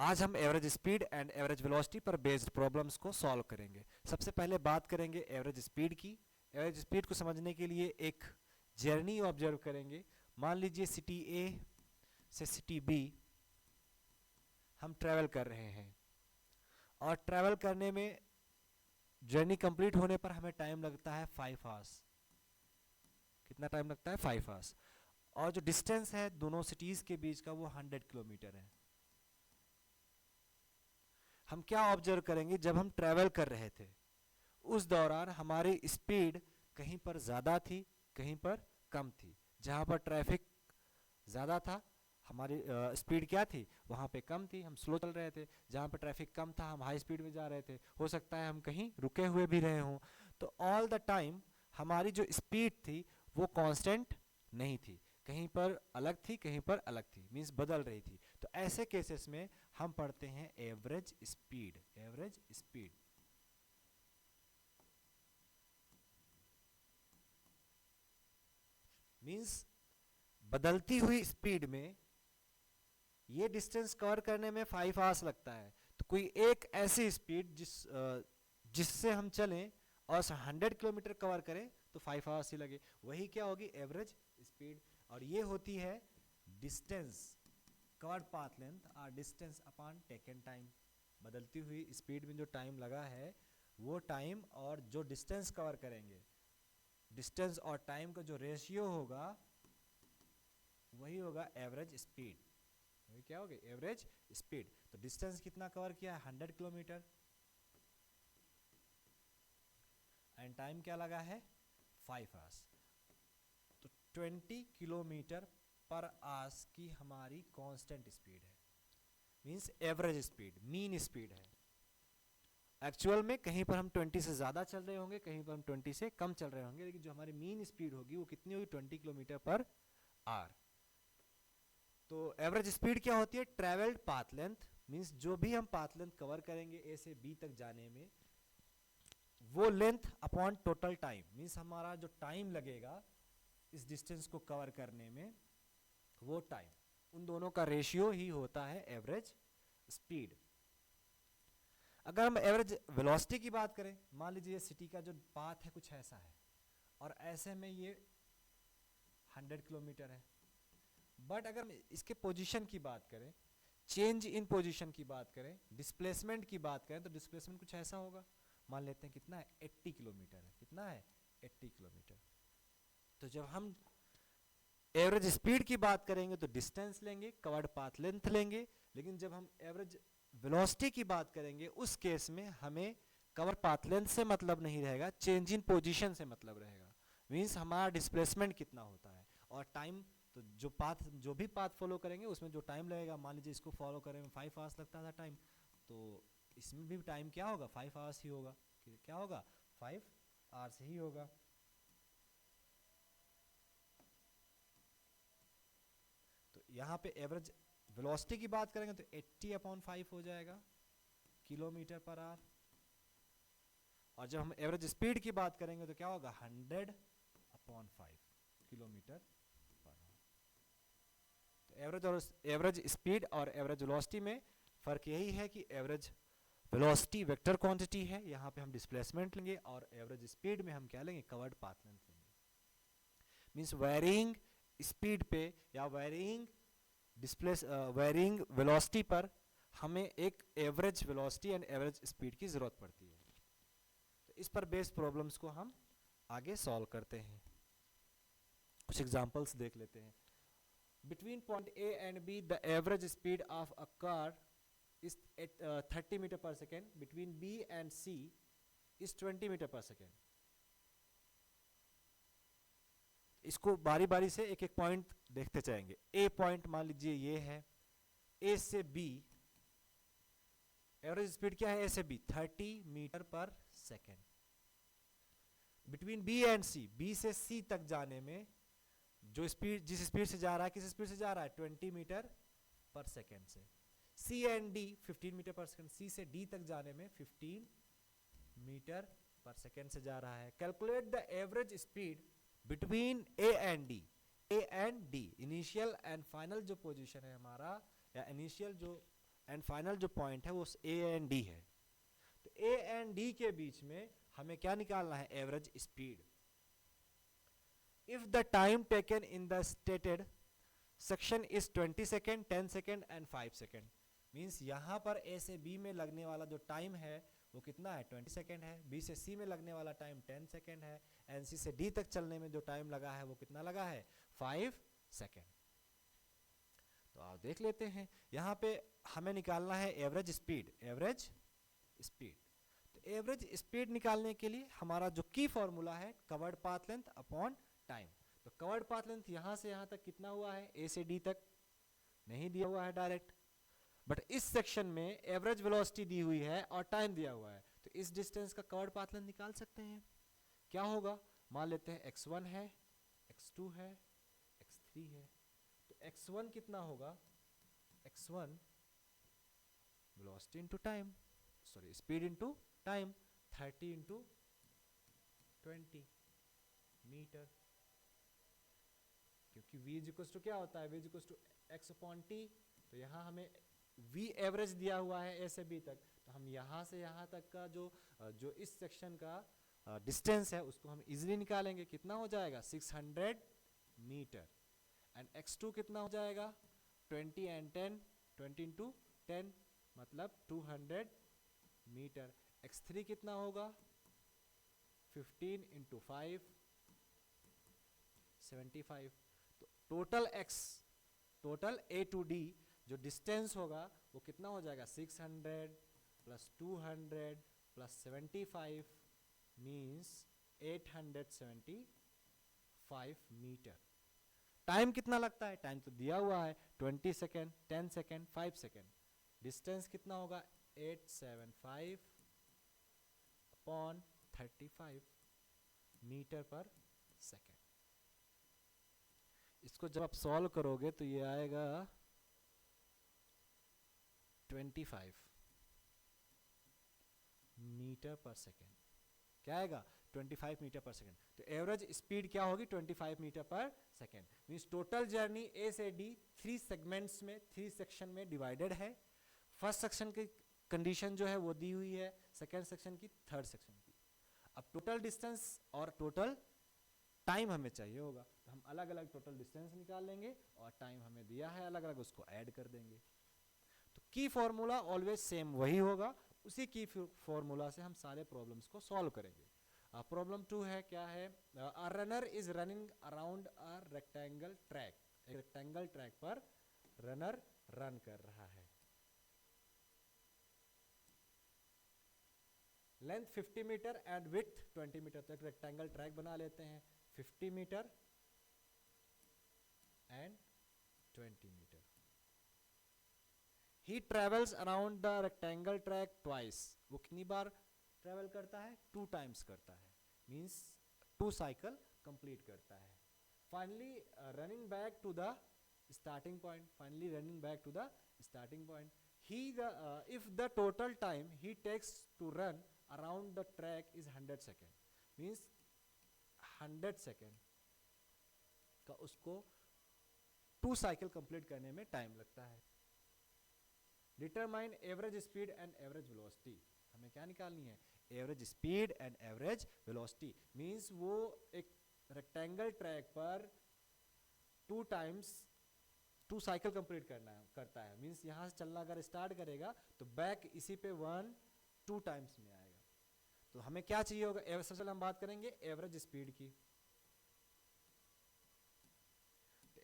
आज हम average speed and average velocity पर बेस्ड प्रॉब्लम्स को सॉल्व करेंगे। सबसे पहले बात करेंगे एवरेज स्पीड की। एवरेज स्पीड को समझने के लिए एक जर्नी ऑब्जर्व करेंगे। मान लीजिए सिटी ए से सिटी बी हम ट्रैवल कर रहे हैं और ट्रैवल करने में जर्नी कंप्लीट होने पर हमें टाइम लगता है 5 आवर्स। कितना टाइम लगता है? 5 आवर्स। और जो डिस्टेंस है दोनों सिटीज के बीच का वो 100 किलोमीटर है। हम क्या ऑब्जर्व करेंगे, जब हम ट्रैवल कर रहे थे उस दौरान हमारी स्पीड कहीं पर ज़्यादा थी, कहीं पर कम थी। जहाँ पर ट्रैफिक ज़्यादा था हमारी स्पीड क्या थी, वहाँ पे कम थी, हम स्लो चल रहे थे। जहाँ पर ट्रैफिक कम था हम हाई स्पीड में जा रहे थे। हो सकता है हम कहीं रुके हुए भी रहे हों। तो ऑल द टाइम हमारी जो स्पीड थी वो कांस्टेंट नहीं थी, कहीं पर अलग थी, कहीं पर अलग थी, मीन्स बदल रही थी। तो ऐसे केसेस में हम पढ़ते हैं average speed. Average speed means बदलती हुई स्पीड में ये डिस्टेंस कवर करने में 5 आवर्स लगता है। तो कोई एक ऐसी स्पीड जिससे हम चलें और 100 किलोमीटर कवर करें तो 5 आवर्स ही लगे, वही क्या होगी? Average speed. और ये होती है डिस्टेंस कवर्ड पाथ लेंथ और डिस्टेंस अपॉन टेकन टाइम। बदलती हुई स्पीड में जो टाइम लगा है वो टाइम और जो डिस्टेंस कवर करेंगे, डिस्टेंस और टाइम का जो रेशियो होगा वही होगा एवरेज स्पीड। वही क्या होगी? Average speed. तो डिस्टेंस कितना कवर किया है? 100 किलोमीटर। एंड टाइम क्या लगा है? 5 आवर्स। तो 20 किलोमीटर पर आवर्स की हमारी कांस्टेंट स्पीड है, means average speed, mean speed है। एक्चुअल में कहीं पर हम 20 से ज़्यादा चल रहे होंगे, कहीं पर हम 20 से कम चल रहे होंगे, लेकिन जो हमारी मीन स्पीड होगी वो कितनी होगी? 20 किलोमीटर पर आवर। तो एवरेज स्पीड क्या होती है? ट्रेवल्ड पाथ लेंथ, मींस जो भी हम पाथ लेंथ कवर करेंगे ए से बी तक जाने में, वो length upon total time, means हमारा जो टाइम लगेगा इस डिस्टेंस को कवर करने में, वो टाइम, उन दोनों का रेशियो ही होता है एवरेज स्पीड। अगर हम एवरेज वेलोसिटी की बात करें, मान लीजिए सिटी का जो पाथ है कुछ ऐसा है और ऐसे में ये 100 किलोमीटर है। बट अगर हम इसके पोजीशन की बात करें, चेंज इन पोजीशन की बात करें, डिस्प्लेसमेंट की बात करें, तो डिस्प्लेसमेंट कुछ ऐसा होगा। मान लेते हैं कितना है? 80 किलोमीटर है। कितना है? 80 किलोमीटर। तो जब हम एवरेज स्पीड की बात करेंगे तो डिस्टेंस लेंगे, कवर्ड पाथ लेंथ लेंगे, लेकिन जब हम एवरेज वेलोसिटी की बात करेंगे उस केस में हमें कवर पाथ लेंथ से मतलब नहीं रहेगा, चेंज इन पोजीशन से मतलब रहेगा। मींस हमारा डिस्प्लेसमेंट कितना होता है और टाइम। तो जो भी पाथ फॉलो करेंगे उसमें जो टाइम लगेगा, मान लीजिए इसको फॉलो करें में 5 आवर्स लगता था टाइम, तो इसमें भी टाइम क्या होगा? 5 आवर्स ही होगा। क्या होगा? 5 आवर्स ही होगा। तो यहाँ पे एवरेज वेलोसिटी की बात करेंगे तो 80/5 हो जाएगा किलोमीटर पर आवर। और जब हम एवरेज स्पीड की बात करेंगे तो क्या होगा? 100/5 किलोमीटर पर आवर। तो एवरेज स्पीड और एवरेज वेलोसिटी में फर्क यही है कि एवरेज वेलोसिटी वेक्टर क्वांटिटी है, यहाँ पे हम डिस्प्लेसमेंट लेंगे, और एवरेज स्पीड में हम क्या लेंगे? कवर्ड पाथ लेंथ लेंगे। मींस वेरिंग स्पीड पे या वेरिंग वेलोसिटी पर हमें एक average velocity and average speed की जरूरत पड़ती है। तो इस पर बेस्ड प्रॉब्लम्स को हम आगे सॉल्व करते हैं। कुछ एग्जांपल्स देख लेते हैं। Between point A and B the average speed of a car is 30 metre per second, between B and C is 20 metre per second. इसको बारी बारी से एक एक पॉइंट देखते जाएंगे। ए पॉइंट मान लीजिए ये है, ए से बी एवरेज स्पीड क्या है? ए से B 30 metre per second. Between B and C, B से सी तक जाने में जो स्पीड, जिस स्पीड से जा रहा है, किस स्पीड से जा रहा है? 20 मीटर पर सेकेंड से। सी and D 15 metre per second, सी से डी तक जाने में 15 मीटर पर सेकेंड से जा रहा है। Calculate the average speed between A and D. A and D initial and final जो पोजीशन है हमारा, या इनिशियल जो एंड फाइनल जो पॉइंट है वो ए एंड डी है। तो ए एंड डी के बीच में हमें क्या निकालना है, average speed. If the time taken in the stated section is 20 second, 10 second and 5 second, means यहाँ पर ए से बी में लगने वाला जो टाइम है वो कितना है, 20 सेकेंड है। बी से सी में लगने वाला टाइम 10 सेकेंड है। एंड सी से डी तक चलने में जो टाइम लगा है वो कितना लगा है, 5 सेकेंड। तो आप देख लेते हैं यहाँ पे हमें निकालना है एवरेज स्पीड, एवरेज स्पीड। तो एवरेज स्पीड निकालने के लिए हमारा जो की फॉर्मूला है, covered path length upon time. तो कवर्ड पाथ लेंथ यहाँ से यहाँ तक कितना हुआ है, ए से डी तक नहीं दिया हुआ है डायरेक्ट, बट इस सेक्शन में एवरेज वेलोसिटी दी हुई है और टाइम दिया हुआ है। तो इस डिस्टेंस का कवर्ड पाथ लेंथ निकाल सकते हैं। क्या होगा, मान लेते हैं x1 है, x2 है, x3 है। तो x1 कितना होगा, x1 velocity into time, sorry speed into time, 30 into 20 metre, क्योंकि v इक्वल्स टू क्या होता है, v equals to x upon t। तो यहाँ हमें v एवरेज दिया हुआ है a से b तक, तो हम यहाँ से यहाँ तक का जो इस सेक्शन का डिस्टेंस है उसको हम इजीली निकालेंगे। कितना हो जाएगा, 600 मीटर। एंड x2 कितना हो जाएगा, 20 एंड 10, 20 इंटू 10 मतलब 200 मीटर। x3 कितना होगा, 15 इंटू 5, 75। तो टोटल A टू D जो डिस्टेंस होगा वो कितना हो जाएगा, 600 plus 200 plus 75 means 875 metre. Time कितना लगता है, टाइम तो दिया हुआ है 20 सेकेंड, 10 सेकेंड, 5 सेकेंड। डिस्टेंस कितना होगा, 875 अपॉन 35 मीटर पर सेकेंड। इसको जब आप सॉल्व करोगे तो ये आएगा 25 मीटर पर सेकेंड। क्या आएगा, 25 मीटर पर सेकेंड। तो एवरेज स्पीड क्या होगी, 25 metre per second. Means total journey ए से डी 3 सेगमेंट्स में, 3 सेक्शन में डिवाइडेड है। फर्स्ट सेक्शन की कंडीशन जो है वो दी हुई है, सेकेंड सेक्शन की, थर्ड सेक्शन की। अब टोटल डिस्टेंस और टोटल टाइम हमें चाहिए होगा, तो हम अलग अलग टोटल डिस्टेंस निकाल लेंगे और टाइम हमें दिया है अलग अलग, उसको ऐड कर देंगे। तो की फॉर्मूला ऑलवेज सेम वही होगा, उसी की फॉर्मूला से हम सारे प्रॉब्लम्स को सॉल्व करेंगे। प्रॉब्लम 2 है, क्या है, a runner is running around a rectangle track. एक रेक्टेंगल ट्रैक पर रनर रन कर रहा है। Length 50 metre and width 20 metre. तो एक रेक्टेंगल ट्रैक बना लेते हैं, 50 metre and 20 metre. He travels around the rectangle track twice. वो कितनी बार ट्रेवल करता है, 2 टाइम्स करता है, मीन्स 2 साइकिल कंप्लीट करता है। Finally running back to the starting point, finally running back to the starting point. If the total time he takes to run around the track is 100 second, means 100 second का उसको 2 cycle complete करने में time लगता है। Determine average speed and average velocity. हमें क्या निकालनी है, average speed and average velocity. Means वो एक रेक्टेंगल ट्रैक पर 2 टाइम्स 2 साइकिल कंप्लीट करता है। मींस यहाँ से चलना अगर स्टार्ट करेगा तो बैक इसी पे 1 2 टाइम्स में आएगा। तो हमें क्या चाहिए होगा, सबसे पहले हम बात करेंगे एवरेज स्पीड की।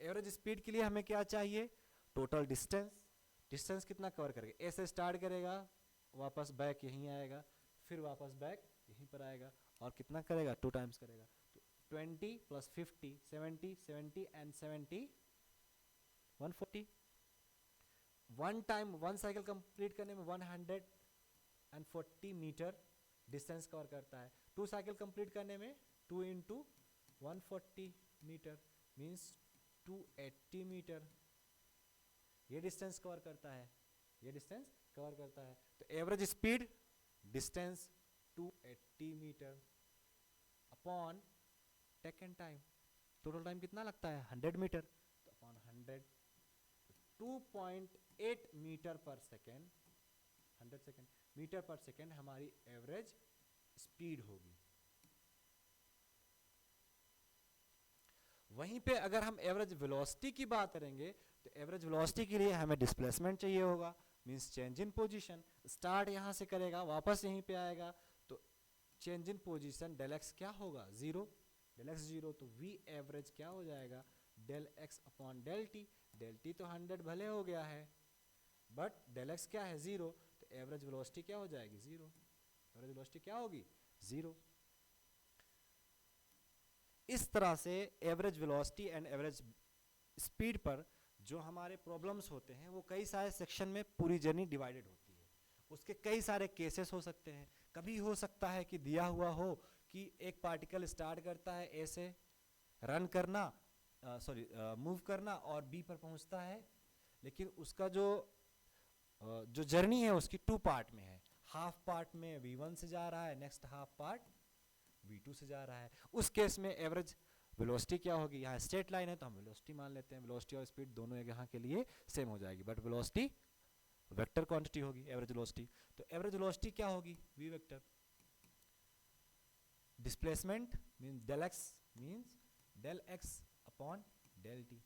एवरेज स्पीड के लिए हमें क्या चाहिए, टोटल डिस्टेंस। डिस्टेंस कितना कवर करेगा, ए से स्टार्ट करेगा, वापस बैक यहीं आएगा, फिर वापस बैक यहीं पर आएगा, और कितना करेगा, 2 टाइम्स करेगा। तो 20 plus 50 70, 70 and 70 140। 1 time 1 cycle complete करने में 140 मीटर डिस्टेंस कवर करता है। 2 साइकिल कंप्लीट करने में 2 इंटू 140 मीटर मीन्स 280 मीटर। ये डिस्टेंस कवर करता है, ये डिस्टेंस कवर करता है। तो average speed distance 280 metre upon taken time, total time कितना लगता है 100 मीटर, तो upon 100 2.8 8 metre per second, 100 second metre per second हमारी एवरेज स्पीड होगी। वहीं पे अगर हम एवरेज वेलोसिटी की बात करेंगे तो एवरेज वेलोसिटी के लिए हमें डिस्प्लेसमेंट चाहिए होगा, means change in position. Start यहां से करेगा, वापस यहीं पे आएगा, तो change in position del x क्या होगा, जीरो, डेल एक्स जीरो, तो वी एवरेज क्या हो जाएगा, del x upon del t. Del t तो 100 भले हो गया है, बट डेल एक्स क्या है, जीरो, तो एवरेज वेलोसिटी क्या हो जाएगी, जीरो। एवरेज वेलोसिटी क्या होगी, जीरो। इस तरह से average velocity and average speed पर जो हमारे प्रॉब्लम्स होते हैं वो कई सारे सेक्शन में पूरी जर्नी डिवाइडेड होती है। उसके कई सारे केसेस हो सकते हैं। कभी हो सकता है कि दिया हुआ हो कि एक पार्टिकल स्टार्ट करता है ए से रन करना, मूव करना और बी पर पहुंचता है, लेकिन उसका जो जर्नी है उसकी 2 पार्ट में है। हाफ पार्ट में v1 से जा रहा है, नेक्स्ट हाफ पार्ट v2 से जा रहा है। उस केस में एवरेज वेलोसिटी क्या होगी, यहाँ स्ट्रेट लाइन है तो हम वेलोसिटी मान लेते हैं, वेलोसिटी और स्पीड दोनों यहाँ के लिए सेम हो जाएगी, बट वेलोसिटी वेक्टर क्वांटिटी होगी एवरेज वेलोसिटी। तो एवरेज वेलोसिटी क्या होगी, v vector. Displacement means del x, means del x upon del t.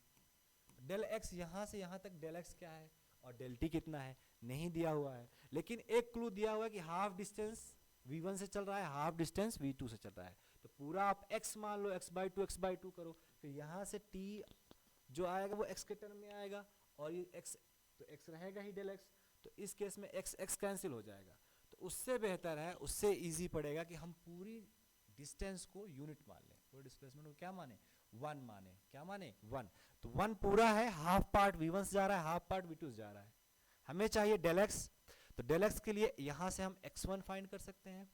Del x यहाँ से यहाँ तक डेल एक्स क्या है और डेल टी कितना है नहीं दिया हुआ है, लेकिन एक क्लू दिया हुआ है कि हाफ डिस्टेंस v1 से चल रहा है, हाफ डिस्टेंस v2 से चल रहा है। तो पूरा आप x मान लो, x/2 करो, फिर यहाँ से t जो आएगा वो x के टर्म में आएगा और ये x तो x रहेगा ही डेल x, तो इस केस में x कैंसिल हो जाएगा। तो उससे बेहतर है, उससे इजी पड़ेगा कि हम पूरी डिस्टेंस को यूनिट मान लें, पूरे डिस्प्लेसमेंट को क्या माने, 1 माने। क्या माने, 1। तो 1 पूरा है, हाफ पार्ट v1 से जा रहा है, हाफ पार्ट v2 से जा रहा है। हमें चाहिए डेल x, तो डेल x के लिए यहाँ से हम x1 फाइंड कर सकते हैं।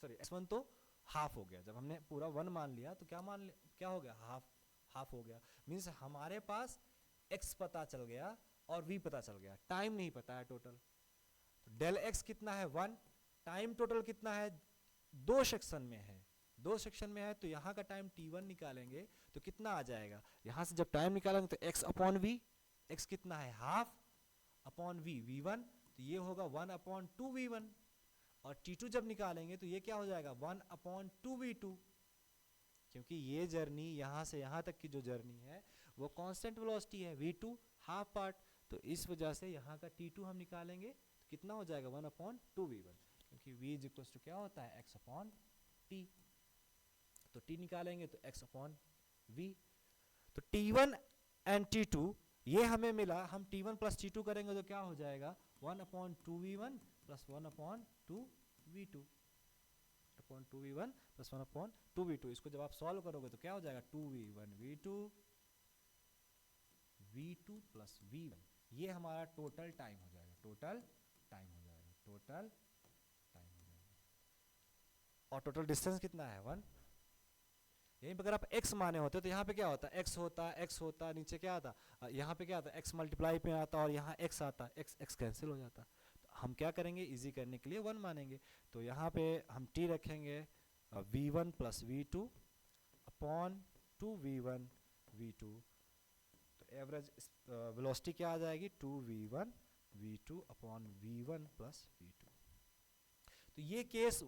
सॉरी, x1 तो हाफ हो गया, जब हमने पूरा 1 मान लिया तो क्या हो गया, हाफ हो गया। मीन्स हमारे पास x पता चल गया और v पता चल गया, टाइम नहीं पता है टोटल। तो डेल x कितना है, 1, टाइम टोटल कितना है, 2 सेक्शन में है, 2 सेक्शन में है, तो यहाँ का टाइम t1 निकालेंगे तो कितना आ जाएगा, यहाँ से जब टाइम निकालेंगे तो x अपॉन v, x कितना है, हाफ अपॉन v, v1, तो ये होगा 1/2v1, और t2 जब निकालेंगे तो ये क्या हो जाएगा, 1/2v2, क्योंकि ये जर्नी यहाँ से यहाँ तक की जो जर्नी है वो कांस्टेंट वेलोसिटी है, v2 हाफ पार्ट, तो इस वजह से यहाँ का t2 हम निकालेंगे तो कितना हो जाएगा, 1/2v1, क्योंकि v इज इक्वल टू क्या होता है, x अपॉन t, तो t निकालेंगे तो x अपॉन v। तो t1 एंड t2 ये हमें मिला, हम t1 प्लस t2 करेंगे तो क्या हो जाएगा, 1/2v1 plus 1/2v2, 2v1 plus 1/2v2। इसको जब आप सॉल्व करोगे तो क्या हो जाएगा, 2v1 v2 v2 plus v1, ये हमारा टोटल टाइम हो जाएगा, टोटल टाइम हो जाएगा, टोटल टाइम हो जाएगा। और टोटल डिस्टेंस कितना है, 1। यहीं पर अगर आप x माने होते तो यहाँ पे क्या होता, x होता, नीचे क्या आता, यहाँ पे क्या आता, x मल्टीप्लाई पे आता और यहाँ x आता, x कैंसिल हो जाता। तो हम क्या करेंगे, इजी करने के लिए 1 मानेंगे, तो यहाँ पे हम t रखेंगे v1 plus v2 upon 2v1 v2, तो एवरेज वेलोसिटी क्या आ जाएगी, 2v1 v2 upon v1 plus v2। तो ये केस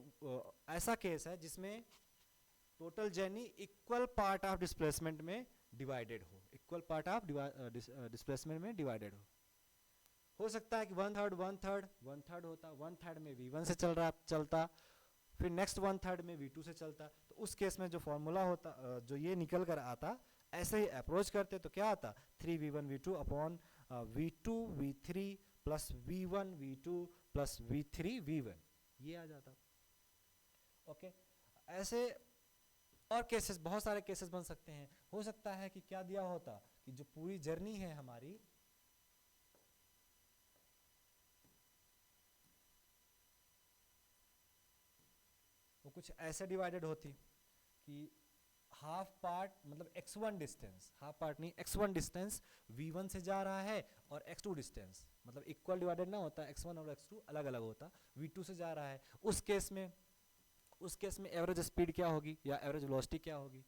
ऐसा केस है जिसमें total journey equal part of displacement में डिवाइडेड हो, इक्वल पार्ट ऑफ डिस्प्लेसमेंट में डिवाइडेड हो सकता है कि 1/3 होता, 1/3 में v1 से चलता, फिर नेक्स्ट 1/3 में v2 से चलता। तो उस केस में जो फॉर्मूला होता, जो ये निकल कर आता, ऐसे ही अप्रोच करते तो क्या आता, 3v1 v2 upon v2 v3 plus v1 v2 plus v3 v1, ये आ जाता। ओके, ऐसे और केसेस, बहुत सारे केसेस बन सकते हैं। हो सकता है कि क्या दिया होता कि जो पूरी जर्नी है हमारी, वो कुछ ऐसे डिवाइडेड होती कि हाफ पार्ट मतलब x1 डिस्टेंस, हाफ पार्ट नहीं x1 डिस्टेंस v1 से जा रहा है और x2 डिस्टेंस मतलब इक्वल डिवाइडेड ना होता, x1 और x2 अलग अलग होता, v2 से जा रहा है। उस केस में एवरेज स्पीड क्या होगी या एवरेज वेलोसिटी क्या होगी,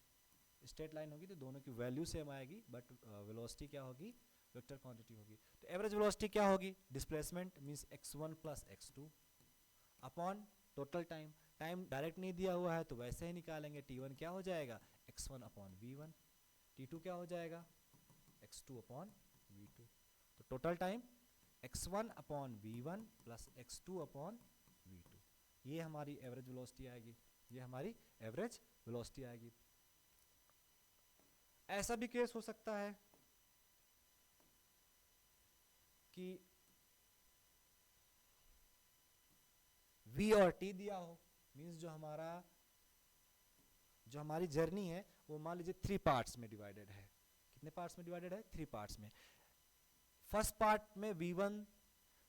स्ट्रेट लाइन होगी तो दोनों की वैल्यू सेम आएगी, बट वेलोसिटी क्या होगी, वेक्टर क्वांटिटी होगी। तो एवरेज वेलोसिटी क्या होगी? Displacement means x1 plus x2 upon total time. Time direct नहीं दिया हुआ है तो वैसे ही निकालेंगे। t1 क्या हो जाएगा? x1 upon v1। t2 क्या हो जाएगा? x2 upon v2। तो total time x1 upon v1 plus x2 upon v2, ये हमारी एवरेज वेलोसिटी आएगी। ये हमारी एवरेज वेलोसिटी आएगी। ऐसा भी केस हो सकता है कि v और t दिया हो, मींस जो हमारी जर्नी है वो मान लीजिए 3 पार्ट्स में डिवाइडेड है। कितने पार्ट्स में डिवाइडेड है? 3 पार्ट्स में। फर्स्ट पार्ट में v1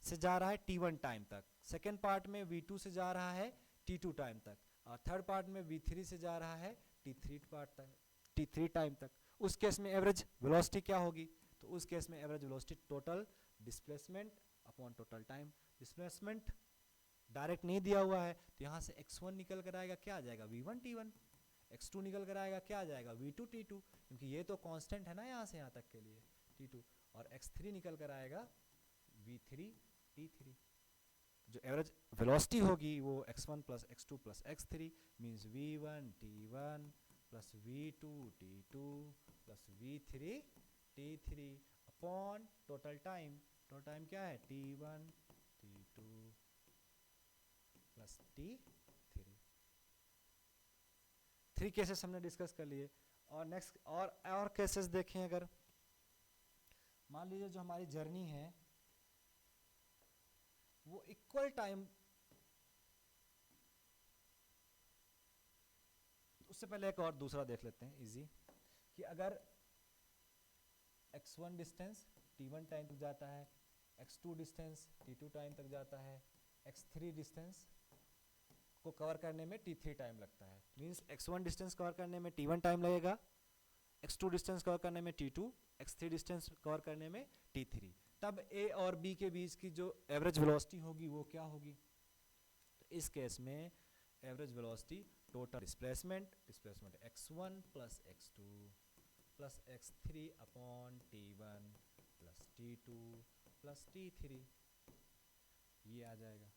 से जा रहा है t1 टाइम तक, सेकेंड पार्ट में v2 से जा रहा है t2 टाइम तक, और थर्ड पार्ट में v3 से जा रहा है t3 टाइम तक। उस केस में एवरेज वेलोसिटी क्या होगी? तो उस केस में average velocity total displacement upon total time. Displacement direct नहीं दिया हुआ है तो यहाँ से x1 निकल कर आएगा, क्या आ जाएगा? v1 t1। x2 निकल कर आएगा, क्या आ जाएगा? v2 t2, क्योंकि ये तो कांस्टेंट है ना यहाँ से यहाँ तक के लिए t2। और x3 निकल कर आएगा v3 t3। जो एवरेज वेलोसिटी होगी वो x1 plus x2 plus x3 means v1 t1 plus v2 t2 plus v3 t3 upon total time. Total time क्या है? t1 t2 plus t3। 3 cases हमने डिस्कस कर लिए। और नेक्स्ट और केसेस देखें, अगर मान लीजिए जो हमारी जर्नी है वो इक्वल टाइम, उससे पहले एक और दूसरा देख लेते हैं इजी, कि अगर x1 डिस्टेंस t1 टाइम तक जाता है, x2 डिस्टेंस t2 टाइम तक जाता है, x3 डिस्टेंस को कवर करने में t3 टाइम लगता है। मींस x1 डिस्टेंस कवर करने में t1 टाइम लगेगा, x2 डिस्टेंस कवर करने में t2, x3 डिस्टेंस कवर करने में t3। तब a और b के बीच की जो एवरेज वेलोसिटी होगी वो क्या होगी? तो इस केस में average velocity total displacement x1 plus x2 plus x3 upon t1 plus t2 plus t3, ये आ जाएगा।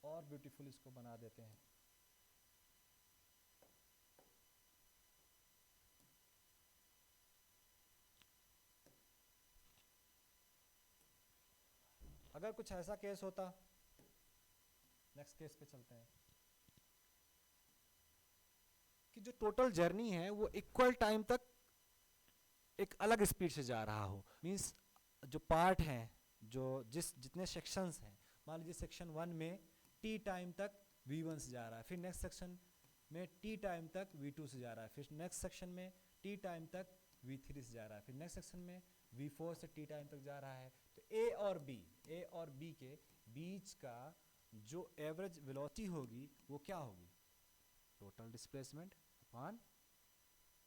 और ब्यूटीफुल इसको बना देते हैं। अगर कुछ ऐसा केस होता, नेक्स्ट केस पे चलते हैं, कि जो टोटल जर्नी है वो इक्वल टाइम तक एक अलग स्पीड से जा रहा हो। मींस जो पार्ट हैं, जो जितने सेक्शंस हैं, मान लीजिए सेक्शन 1 में t टाइम तक v1 से जा रहा है, फिर नेक्स्ट सेक्शन में t टाइम तक v2 से जा रहा है, फिर नेक्स्ट सेक्शन में t टाइम तक v3 से जा रहा है, फिर नेक्स्ट सेक्शन में v4 से t टाइम तक जा रहा है। तो a और b के बीच का जो एवरेज वेलोसिटी होगी वो क्या होगी? Total displacement upon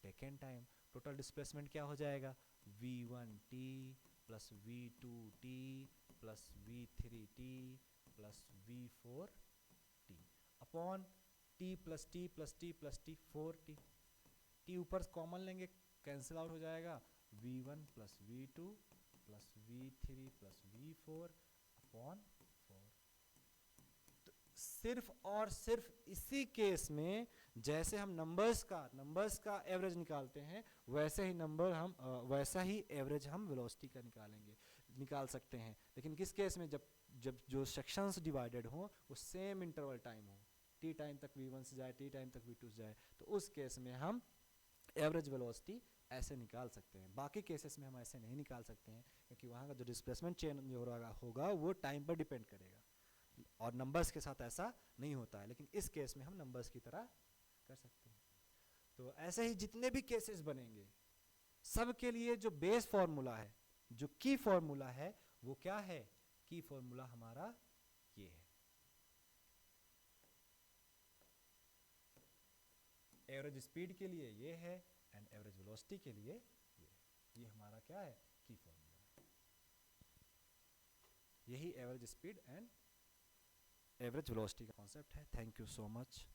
taken time. Total displacement क्या हो जाएगा? v1t plus v2t plus v3t plus v4t upon t plus t plus t plus t 4t। t ऊपर कॉमन लेंगे, कैंसिल आउट हो जाएगा, v1 plus v2 plus v3 plus v4 upon 4। तो सिर्फ और सिर्फ इसी केस में जैसे हम नंबर्स का एवरेज निकालते हैं वैसा ही एवरेज हम वेलोसिटी का निकाल सकते हैं। लेकिन किस केस में? जब जो सेक्शंस डिवाइडेड हो वो सेम इंटरवल टाइम हो, t टाइम तक v1 से जाए, t टाइम तक v2 से जाए, तो उस केस में हम एवरेज वेलोसिटी ऐसे निकाल सकते हैं। बाकी केसेस में हम ऐसे नहीं निकाल सकते हैं, क्योंकि वहाँ का जो डिस्प्लेसमेंट चेंज होगा वो टाइम पर डिपेंड करेगा, और नंबर्स के साथ ऐसा नहीं होता है। लेकिन इस केस में हम नंबर्स की तरह कर सकते हैं। तो ऐसे ही जितने भी केसेस बनेंगे सब के लिए जो बेस फॉर्मूला है, जो की फॉर्मूला है, वो क्या है? की फॉर्मूला हमारा ये है, एवरेज स्पीड के लिए ये है एंड एवरेज वेलोसिटी के लिए ये हमारा क्या है? की फॉर्मूला। यही average speed and average velocity का कॉन्सेप्ट है। Thank you so much.